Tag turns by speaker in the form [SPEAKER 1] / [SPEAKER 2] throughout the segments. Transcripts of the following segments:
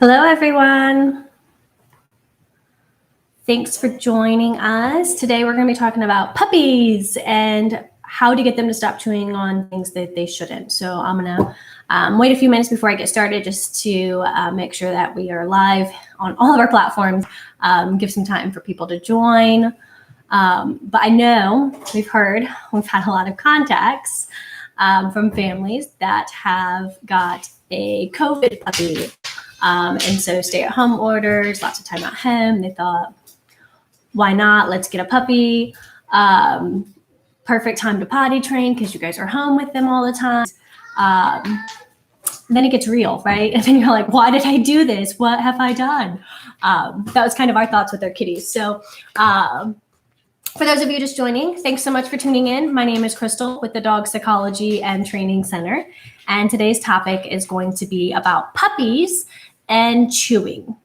[SPEAKER 1] Hello, everyone. Thanks for joining us. Today, we're going to be talking about puppies and how to get them to stop chewing on things that they shouldn't. So I'm going to wait a few minutes before I get started just to make sure that we are live on all of our platforms, give some time for people to join. But I know we've had a lot of contacts from families that have got a COVID puppy. And so stay-at-home orders, lots of time at home. They thought, why not? Let's get a puppy. Perfect time to potty train because you guys are home with them all the time. Then it gets real, right? And then you're like, why did I do this? What have I done? That was kind of our thoughts with our kitties. So for those of you just joining, thanks so much for tuning in. My name is Krystal with the Dog Psychology and Training Center. And today's topic is going to be about puppies and chewing.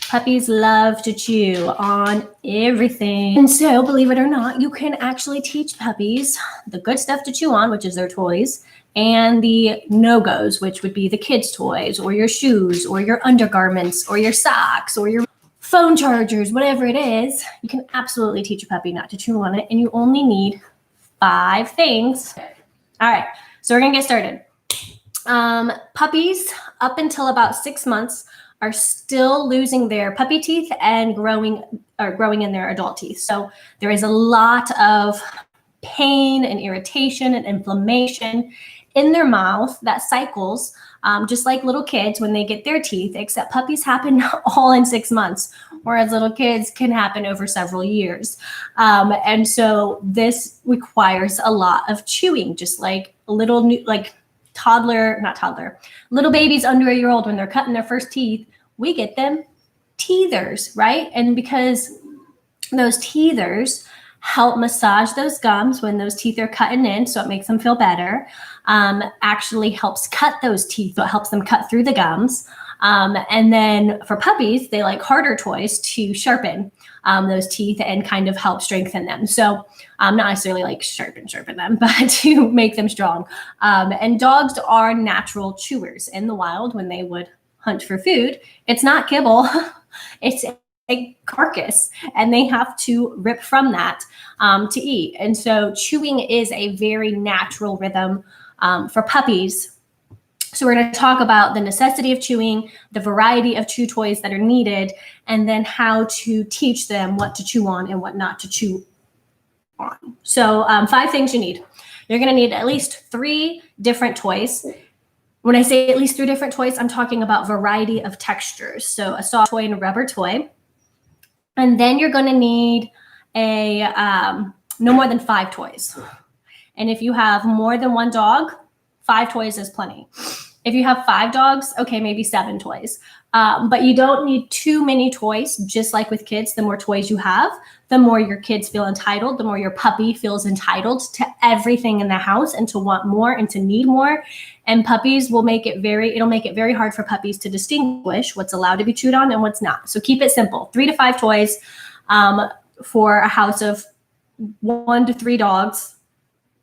[SPEAKER 1] Puppies love to chew on everything. And so, believe it or not, you can actually teach puppies the good stuff to chew on, which is their toys, and the no-goes, which would be the kids' toys, or your shoes, or your undergarments, or your socks, or your phone chargers, whatever it is. You can absolutely teach a puppy not to chew on it, and you only need 5 things. All right, so we're gonna get started. Puppies up until about 6 months are still losing their puppy teeth and growing in their adult teeth. So there is a lot of pain and irritation and inflammation in their mouth that cycles, just like little kids when they get their teeth, except puppies happen all in 6 months, whereas little kids can happen over several years. And so this requires a lot of chewing, just like little little babies under a year old, when they're cutting their first teeth, we get them teethers, right? And because those teethers help massage those gums when those teeth are cutting in, so it makes them feel better, actually helps cut those teeth, so it helps them cut through the gums. And then for puppies, they like harder toys to sharpen those teeth and kind of help strengthen them. So not necessarily like sharpen them, but to make them strong. And dogs are natural chewers in the wild. When they would hunt for food, it's not kibble, it's a carcass, and they have to rip from that to eat. And so chewing is a very natural rhythm for puppies. So we're going to talk about the necessity of chewing, the variety of chew toys that are needed, and then how to teach them what to chew on and what not to chew on. So 5 things you need. You're going to need at least 3 different toys. When I say at least 3 different toys, I'm talking about variety of textures. So a soft toy and a rubber toy. And then you're going to need no more than 5 toys. And if you have more than 1 dog, 5 toys is plenty. If you have 5 dogs, okay, maybe 7 toys. But you don't need too many toys. Just like with kids, the more toys you have, the more your kids feel entitled, the more your puppy feels entitled to everything in the house and to want more and to need more. And puppies it'll make it very hard for puppies to distinguish what's allowed to be chewed on and what's not. So keep it simple, 3 to 5 toys for a house of 1 to 3 dogs.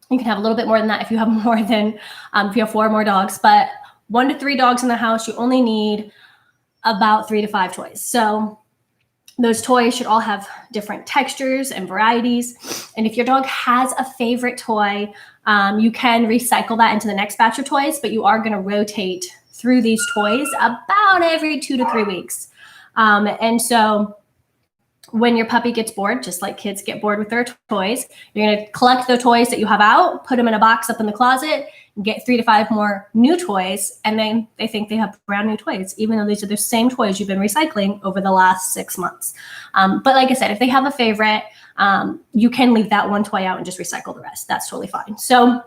[SPEAKER 1] You can have a little bit more than that if you have if you have 4 or more dogs, but 1 to 3 dogs in the house, you only need about 3 to 5 toys. So those toys should all have different textures and varieties. And if your dog has a favorite toy, you can recycle that into the next batch of toys, but you are going to rotate through these toys about every 2 to 3 weeks. And so when your puppy gets bored, just like kids get bored with their toys, you're going to collect the toys that you have out, put them in a box up in the closet, get 3 to 5 more new toys, and then they think they have brand new toys, even though these are the same toys you've been recycling over the last 6 months. But like I said, if they have a favorite, you can leave that 1 toy out and just recycle the rest. That's totally fine. So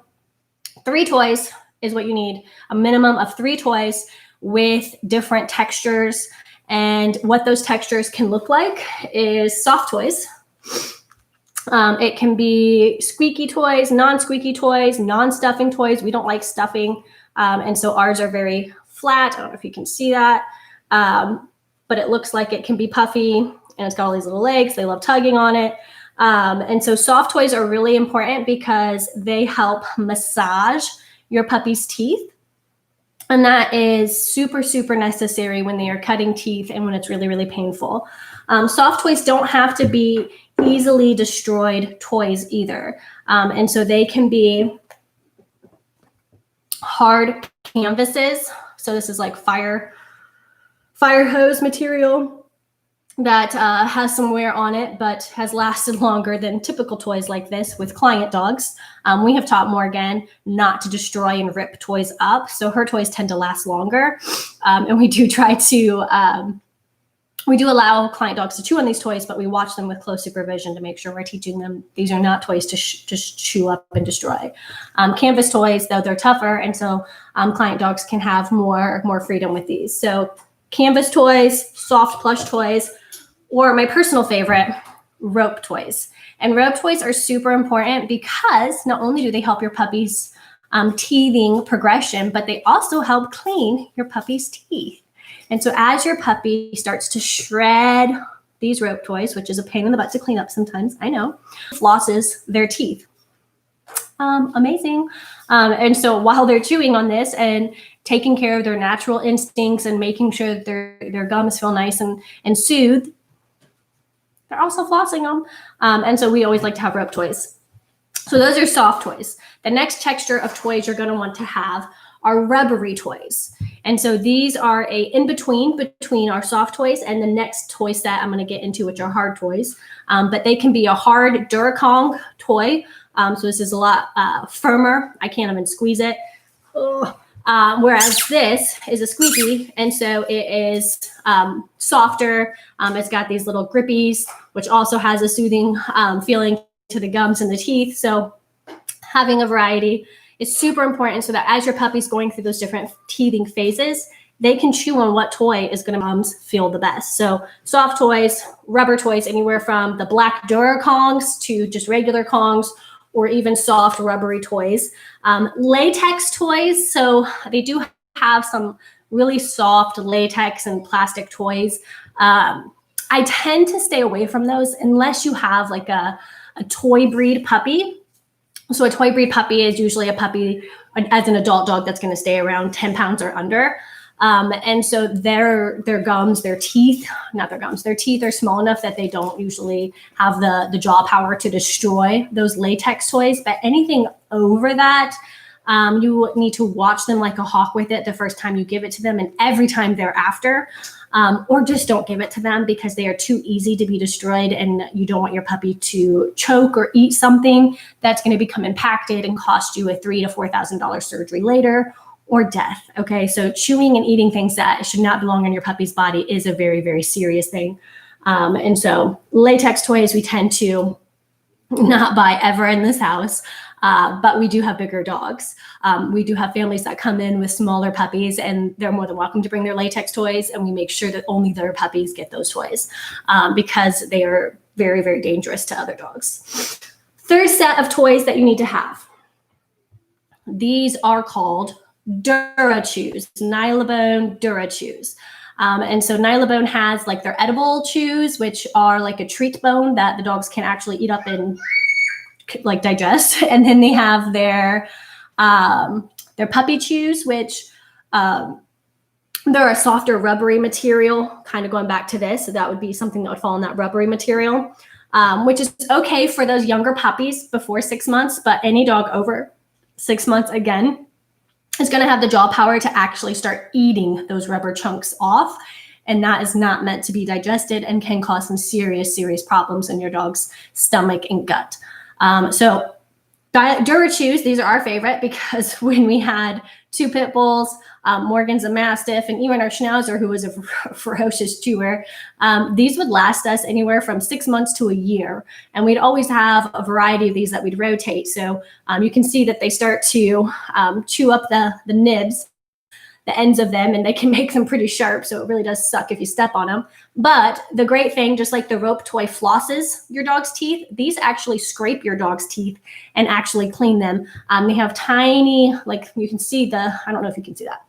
[SPEAKER 1] 3 toys is what you need, a minimum of 3 toys with different textures. And what those textures can look like is soft toys. It can be squeaky toys, non-squeaky toys, non-stuffing toys. We don't like stuffing. And so ours are very flat. I don't know if you can see that. But it looks like it can be puffy, and it's got all these little legs. They love tugging on it. And so soft toys are really important because they help massage your puppy's teeth. And that is super, super necessary when they are cutting teeth and when it's really, really painful. Soft toys don't have to be easily destroyed toys either. And so they can be hard canvases. So this is like fire hose material that has some wear on it, but has lasted longer than typical toys like this with client dogs. We have taught Morgan not to destroy and rip toys up, so her toys tend to last longer. And we do try to, we do allow client dogs to chew on these toys, but we watch them with close supervision to make sure we're teaching them these are not toys to just chew up and destroy. Canvas toys, though, they're tougher, and so client dogs can have more freedom with these. So canvas toys, soft plush toys, or my personal favorite, rope toys. And rope toys are super important because not only do they help your puppy's teething progression, but they also help clean your puppy's teeth. And so as your puppy starts to shred these rope toys, which is a pain in the butt to clean up sometimes, I know, flosses their teeth. Amazing. And so while they're chewing on this and taking care of their natural instincts and making sure that their gums feel nice and soothed, they're also flossing them. And so we always like to have rope toys. So those are soft toys. The next texture of toys you're going to want to have are rubbery toys. And so these are a in-between between our soft toys and the next toy set I'm going to get into, which are hard toys. But they can be a hard Duracong toy. So this is a lot firmer. I can't even squeeze it. Whereas this is a squeaky, and so it is softer. It's got these little grippies, which also has a soothing feeling to the gums and the teeth. So having a variety is super important so that as your puppy's going through those different teething phases, they can chew on what toy is going to make them feel the best. So soft toys, rubber toys, anywhere from the black Durakongs to just regular Kongs, or even soft rubbery toys. Latex toys, so they do have some really soft latex and plastic toys. I tend to stay away from those unless you have like a toy breed puppy. So a toy breed puppy is usually a puppy as an adult dog that's going to stay around 10 pounds or under. And so their gums, their teeth are small enough that they don't usually have the jaw power to destroy those latex toys. But anything over that, you need to watch them like a hawk with it the first time you give it to them and every time thereafter. Or just don't give it to them because they are too easy to be destroyed, and you don't want your puppy to choke or eat something that's going to become impacted and cost you a $3,000 to $4,000 surgery later, or death. Okay, so chewing and eating things that should not belong on your puppy's body is a very, very serious thing. And so latex toys we tend to not buy ever in this house. But we do have bigger dogs. We do have families that come in with smaller puppies, and they're more than welcome to bring their latex toys, and we make sure that only their puppies get those toys because they are very, very dangerous to other dogs. Third set of toys that you need to have. These are called Dura Chews, Nylabone Dura Chews. And so Nylabone has like their edible chews, which are like a treat bone that the dogs can actually eat up and like digest. And then they have their puppy chews, which they're a softer rubbery material, kind of going back to this. So that would be something that would fall in that rubbery material, which is okay for those younger puppies before 6 months, but any dog over 6 months, again, is going to have the jaw power to actually start eating those rubber chunks off. And that is not meant to be digested and can cause some serious, serious problems in your dog's stomach and gut. So Dura Chews, these are our favorite because when we had 2 pit bulls, Morgan's a Mastiff, and even our Schnauzer, who was a ferocious chewer, these would last us anywhere from 6 months to a year. And we'd always have a variety of these that we'd rotate. So you can see that they start to chew up the nibs, the ends of them, and they can make them pretty sharp. So it really does suck if you step on them. But the great thing, just like the rope toy flosses your dog's teeth, these actually scrape your dog's teeth and actually clean them. They have tiny, like you can see I don't know if you can see that.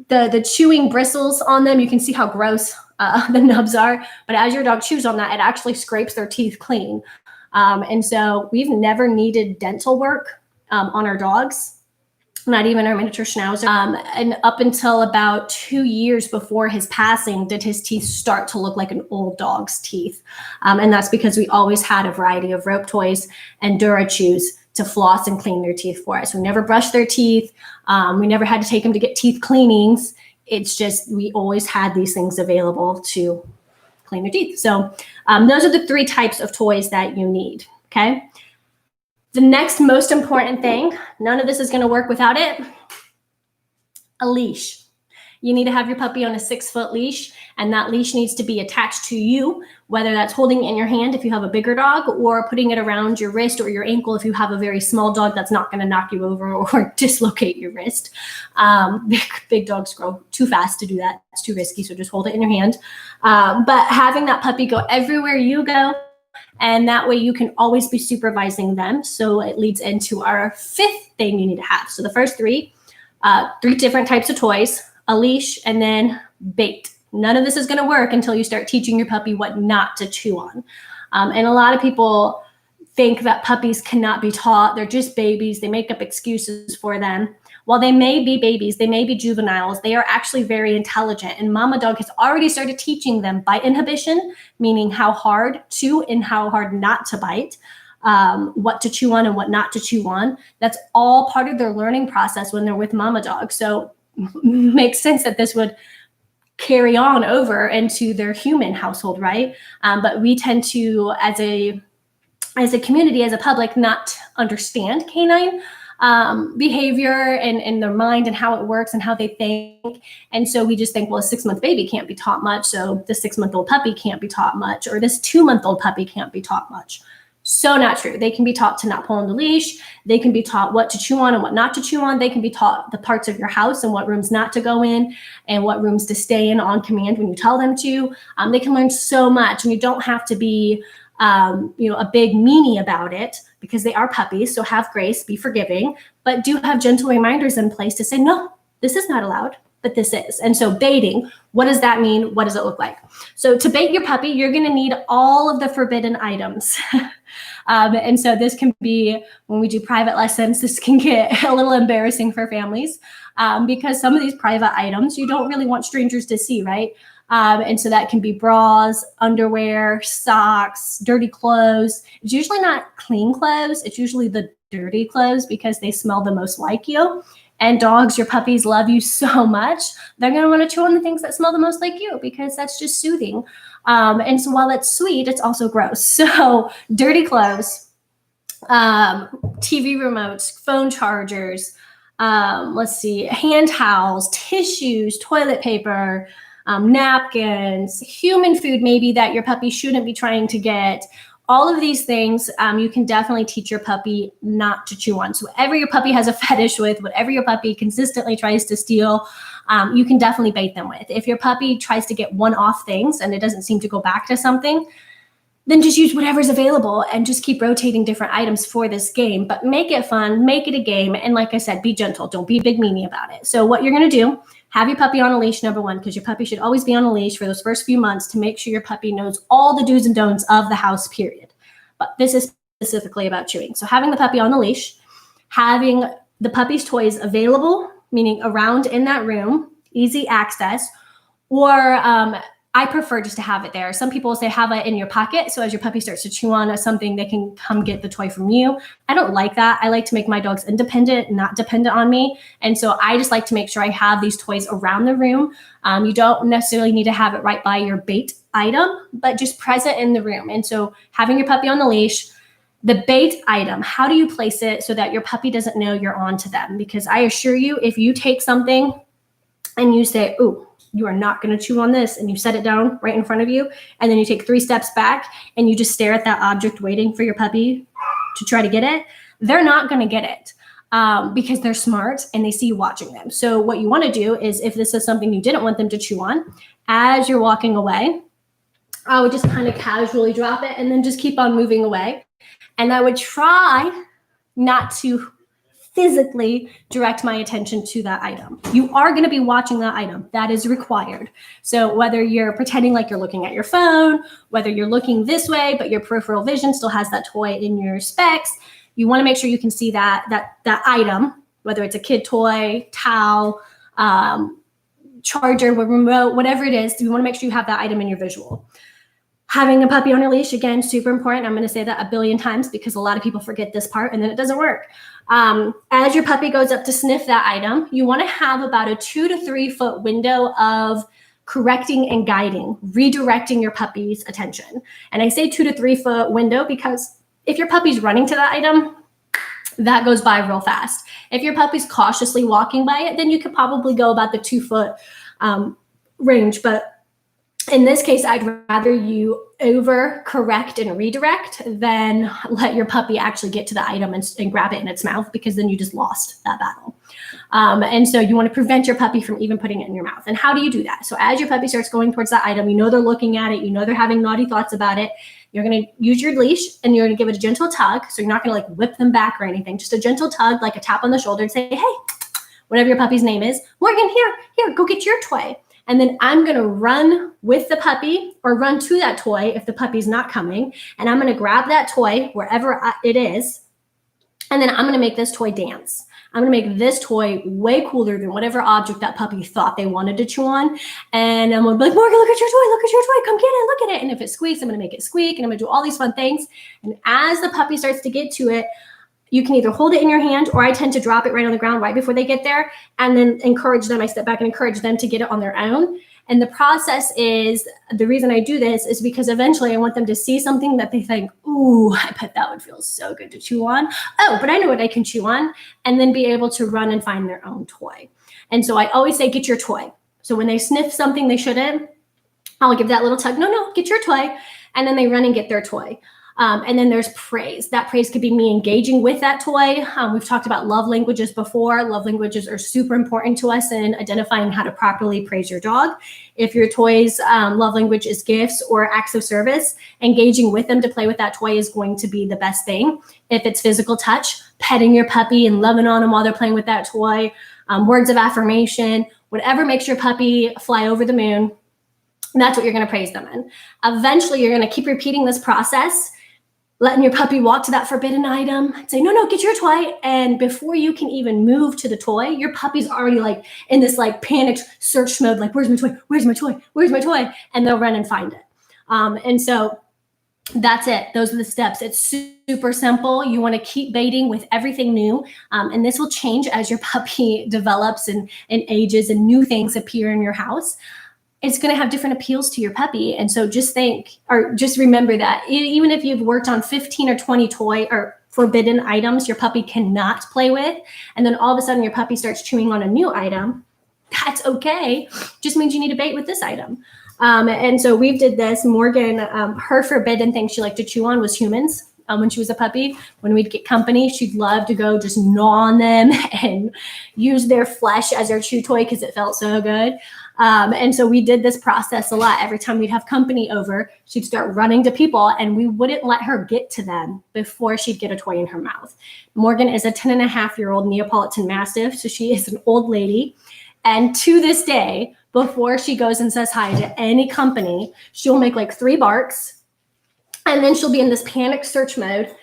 [SPEAKER 1] The chewing bristles on them, you can see how gross the nubs are. But as your dog chews on that, it actually scrapes their teeth clean. And so we've never needed dental work on our dogs. not even our miniature schnauzer. And up until about 2 years before his passing, did his teeth start to look like an old dog's teeth. And that's because we always had a variety of rope toys and Dura chews to floss and clean their teeth for us. We never brushed their teeth. We never had to take them to get teeth cleanings. It's just, we always had these things available to clean their teeth. So those are the 3 types of toys that you need, okay? The next most important thing, none of this is going to work without it, a leash. You need to have your puppy on a 6-foot leash, and that leash needs to be attached to you, whether that's holding it in your hand if you have a bigger dog, or putting it around your wrist or your ankle if you have a very small dog that's not going to knock you over or dislocate your wrist. Big dogs grow too fast to do that. It's too risky, so just hold it in your hand. But having that puppy go everywhere you go, and that way you can always be supervising them. So it leads into our 5th thing you need to have. So the first 3 different types of toys, a leash, and then bait. None of this is going to work until you start teaching your puppy what not to chew on. And a lot of people think that puppies cannot be taught. They're just babies. They make up excuses for them. While they may be babies, they may be juveniles, they are actually very intelligent. And Mama Dog has already started teaching them bite inhibition, meaning how hard to and how hard not to bite, what to chew on and what not to chew on. That's all part of their learning process when they're with Mama Dog. So makes sense that this would carry on over into their human household, right? But we tend to, as a community, as a public, not understand canine behavior and their mind and how it works and how they think. And so we just think, well, a 6-month baby can't be taught much, so the 6-month-old puppy can't be taught much, or this 2-month-old puppy can't be taught much. So not true. They can be taught to not pull on the leash. They can be taught what to chew on and what not to chew on. They can be taught the parts of your house and what rooms not to go in and what rooms to stay in on command when you tell them to. They can learn so much, and you don't have to be a big meanie about it, because they are puppies. So have grace, be forgiving, but do have gentle reminders in place to say, no, this is not allowed, but this is. And so baiting, what does that mean? What does it look like? So to bait your puppy, you're going to need all of the forbidden items. And so this can be, when we do private lessons, this can get a little embarrassing for families because some of these private items you don't really want strangers to see, right? And so that can be bras, underwear, socks, dirty clothes. It's usually not clean clothes. It's usually the dirty clothes because they smell the most like you. And dogs, your puppies love you so much, they're going to want to chew on the things that smell the most like you because that's just soothing. And so while it's sweet, it's also gross. So dirty clothes, TV remotes, phone chargers, hand towels, tissues, toilet paper, napkins, human food maybe that your puppy shouldn't be trying to get. All of these things you can definitely teach your puppy not to chew on. So whatever your puppy has a fetish with, whatever your puppy consistently tries to steal, you can definitely bait them with. If your puppy tries to get one-off things and it doesn't seem to go back to something, then just use whatever's available and just keep rotating different items for this game. But make it fun, make it a game. And like I said, be gentle. Don't be a big meanie about it. So what you're going to do, have your puppy on a leash, number one, because your puppy should always be on a leash for those first few months to make sure your puppy knows all the do's and don'ts of the house, period. But this is specifically about chewing. So having the puppy on the leash, having the puppy's toys available, meaning around in that room, easy access, or I prefer just to have it there. Some people say have it in your pocket. So as your puppy starts to chew on something, they can come get the toy from you. I don't like that. I like to make my dogs independent, not dependent on me. And so I just like to make sure I have these toys around the room. You don't necessarily need to have it right by your bait item, but just present in the room. And so having your puppy on the leash, the bait item, how do you place it so that your puppy doesn't know you're on to them? Because I assure you, if you take something and you say, ooh, you are not going to chew on this, and you set it down right in front of you, and then you take 3 steps back and you just stare at that object waiting for your puppy to try to get it, they're not going to get it because they're smart and they see you watching them. So what you want to do is, if this is something you didn't want them to chew on, as you're walking away, I would just kind of casually drop it and then just keep on moving away. And I would try not to physically direct my attention to that item. You are going to be watching that item. That is required. So whether you're pretending like you're looking at your phone, whether you're looking this way, but your peripheral vision still has that toy in your specs, you want to make sure you can see that item whether it's a kid toy, towel, charger, remote, whatever it is. You want to make sure you have that item in your visual. Having a puppy on a leash, again, super important. I'm going to say that a billion times because a lot of people forget this part and then it doesn't work. As your puppy goes up to sniff that item, you want to have about a 2 to 3 foot window of correcting and guiding, redirecting your puppy's attention. And I say 2 to 3 foot window because if your puppy's running to that item, that goes by real fast. If your puppy's cautiously walking by it, then you could probably go about the 2 foot range. But in this case, I'd rather you over correct and redirect than let your puppy actually get to the item and grab it in its mouth, because then you just lost that battle. And so you want to prevent your puppy from even putting it in your mouth. And how do you do that? So as your puppy starts going towards that item, you know they're looking at it, you know they're having naughty thoughts about it. You're going to use your leash and you're going to give it a gentle tug. So you're not going to like whip them back or anything, just a gentle tug, like a tap on the shoulder and say, hey, whatever your puppy's name is, Morgan, here, go get your toy. And then I'm going to run with the puppy or run to that toy if the puppy's not coming. And I'm going to grab that toy wherever it is. And then I'm going to make this toy dance. I'm going to make this toy way cooler than whatever object that puppy thought they wanted to chew on. And I'm going to be like, Morgan, look at your toy. Come get it, look at it. And if it squeaks, I'm going to make it squeak. And I'm going to do all these fun things. And as the puppy starts to get to it, you can either hold it in your hand, or I tend to drop it right on the ground right before they get there, and then encourage them. I step back and encourage them to get it on their own. And the process is, the reason I do this is because eventually I want them to see something that they think, ooh, I bet that would feel so good to chew on. Oh, but I know what I can chew on, and then be able to run and find their own toy. And so I always say, get your toy. So when they sniff something they shouldn't, I'll give that little tug, no, get your toy. And then they run and get their toy. And then there's praise. That praise could be me engaging with that toy. We've talked about love languages before. Love languages are super important to us in identifying how to properly praise your dog. If your toy's love language is gifts or acts of service, engaging with them to play with that toy is going to be the best thing. If it's physical touch, petting your puppy and loving on them while they're playing with that toy, words of affirmation, whatever makes your puppy fly over the moon, that's what you're going to praise them in. Eventually, you're going to keep repeating this process, letting your puppy walk to that forbidden item, say, no, get your toy. And before you can even move to the toy, your puppy's already like in this like panicked search mode, like, where's my toy? Where's my toy? Where's my toy? And they'll run and find it. And so that's it. Those are the steps. It's super simple. You want to keep baiting with everything new. And this will change as your puppy develops and ages and new things appear in your house. It's going to have different appeals to your puppy. And so just remember that even if you've worked on 15 or 20 toy or forbidden items your puppy cannot play with, and then all of a sudden your puppy starts chewing on a new item, that's okay. Just means you need to bait with this item. And so we did this. Morgan, her forbidden thing she liked to chew on was humans. When she was a puppy, when we'd get company, she'd love to go just gnaw on them and use their flesh as her chew toy because it felt so good. And so we did this process a lot. Every time we'd have company over, she'd start running to people and we wouldn't let her get to them before she'd get a toy in her mouth. Morgan is a 10-and-a-half-year-old Neapolitan Mastiff. So she is an old lady. And to this day, before she goes and says hi to any company, she'll make like 3 barks. And then she'll be in this panic search mode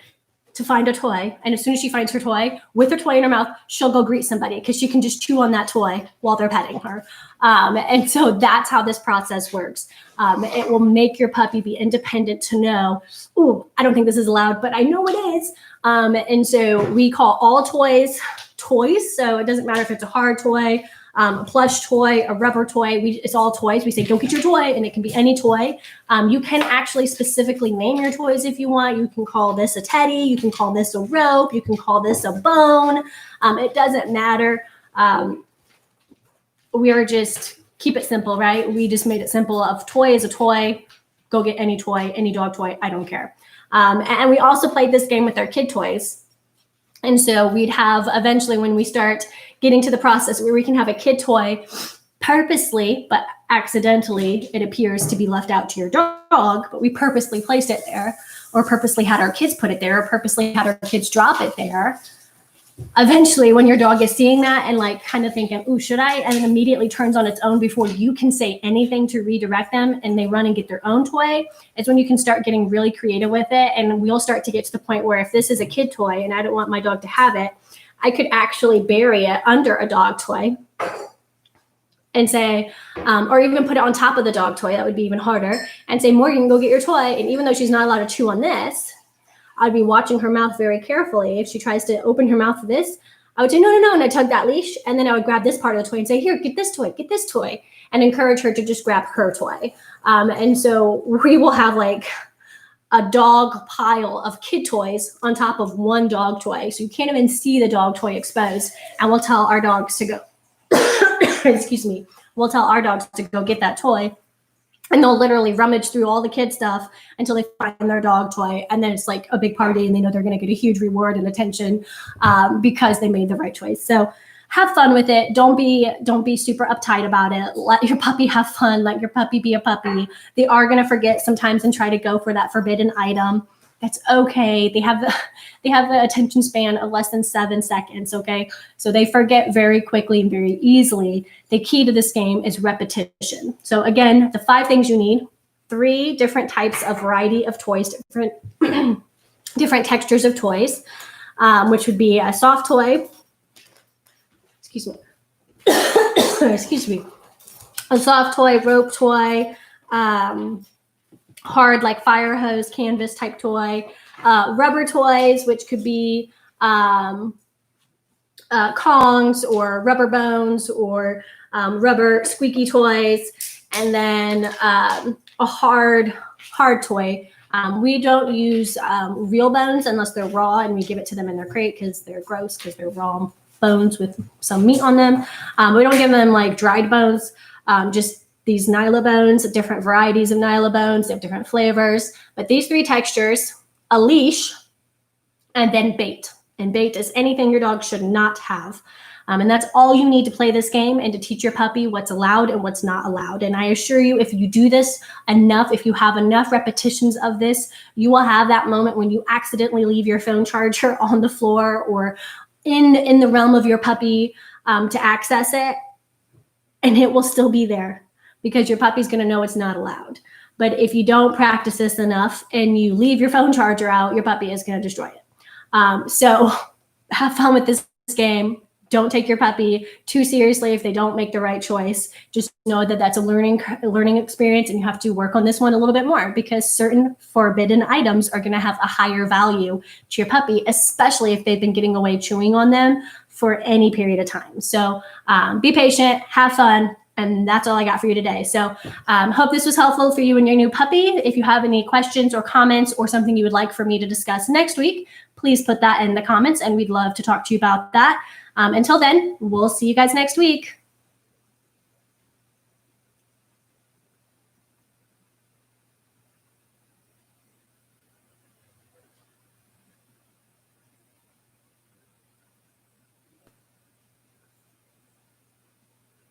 [SPEAKER 1] to find a toy. And as soon as she finds her toy, with her toy in her mouth, she'll go greet somebody because she can just chew on that toy while they're petting her. And so that's how this process works. It will make your puppy be independent to know, ooh, I don't think this is allowed, but I know it is. And so we call all toys toys. So it doesn't matter if it's a hard toy, a plush toy, a rubber toy, it's all toys. We say, go get your toy, and it can be any toy. You can actually specifically name your toys if you want. You can call this a teddy, you can call this a rope, you can call this a bone. It doesn't matter. We are just, keep it simple, right? We just made it simple of toy is a toy, go get any toy, any dog toy, I don't care. And we also played this game with our kid toys. And so we'd have eventually when we start getting to the process where we can have a kid toy purposely, but accidentally, it appears to be left out to your dog, but we purposely placed it there, or purposely had our kids put it there, or purposely had our kids drop it there. Eventually, when your dog is seeing that and like kind of thinking, ooh, should I? And then immediately turns on its own before you can say anything to redirect them and they run and get their own toy, it's when you can start getting really creative with it. And we'll start to get to the point where if this is a kid toy and I don't want my dog to have it, I could actually bury it under a dog toy and say, or even put it on top of the dog toy. That would be even harder. And say, Morgan, go get your toy. And even though she's not allowed to chew on this, I'd be watching her mouth very carefully. If she tries to open her mouth for this, I would say, no, no, no. And I tug that leash. And then I would grab this part of the toy and say, here, get this toy, and encourage her to just grab her toy. And so we will have like a dog pile of kid toys on top of one dog toy. So you can't even see the dog toy exposed. And we'll tell our dogs to go, excuse me, we'll tell our dogs to go get that toy. And they'll literally rummage through all the kid stuff until they find their dog toy. And then it's like a big party and they know they're going to get a huge reward and attention because they made the right choice. So have fun with it. Don't be super uptight about it. Let your puppy have fun. Let your puppy be a puppy. They are going to forget sometimes and try to go for that forbidden item. That's okay. They have the attention span of less than 7 seconds. Okay. So they forget very quickly and very easily. The key to this game is repetition. So again, the 5 things you need: 3 different types of variety of toys, different textures of toys, which would be a soft toy. Excuse me. Excuse me. A soft toy, rope toy, hard like fire hose, canvas type toy, rubber toys, which could be Kongs or rubber bones or rubber squeaky toys, and then a hard toy. We don't use real bones unless they're raw, and we give it to them in their crate because they're gross because they're raw bones with some meat on them. We don't give them like dried bones, just these Nyla bones, different varieties of Nyla bones. They have different flavors, but these 3 textures: a leash, and then bait. And bait is anything your dog should not have. And that's all you need to play this game and to teach your puppy what's allowed and what's not allowed. And I assure you, if you do this enough, if you have enough repetitions of this, you will have that moment when you accidentally leave your phone charger on the floor or in the realm of your puppy to access it, and it will still be there because your puppy's going to know it's not allowed. But if you don't practice this enough and you leave your phone charger out, your puppy is going to destroy it. So have fun with this game. Don't take your puppy too seriously if they don't make the right choice. Just know that that's a learning experience, and you have to work on this one a little bit more because certain forbidden items are going to have a higher value to your puppy, especially if they've been getting away chewing on them for any period of time. So be patient, have fun, and that's all I got for you today. So hope this was helpful for you and your new puppy. If you have any questions or comments or something you would like for me to discuss next week, please put that in the comments, and we'd love to talk to you about that. Until then, we'll see you guys next week.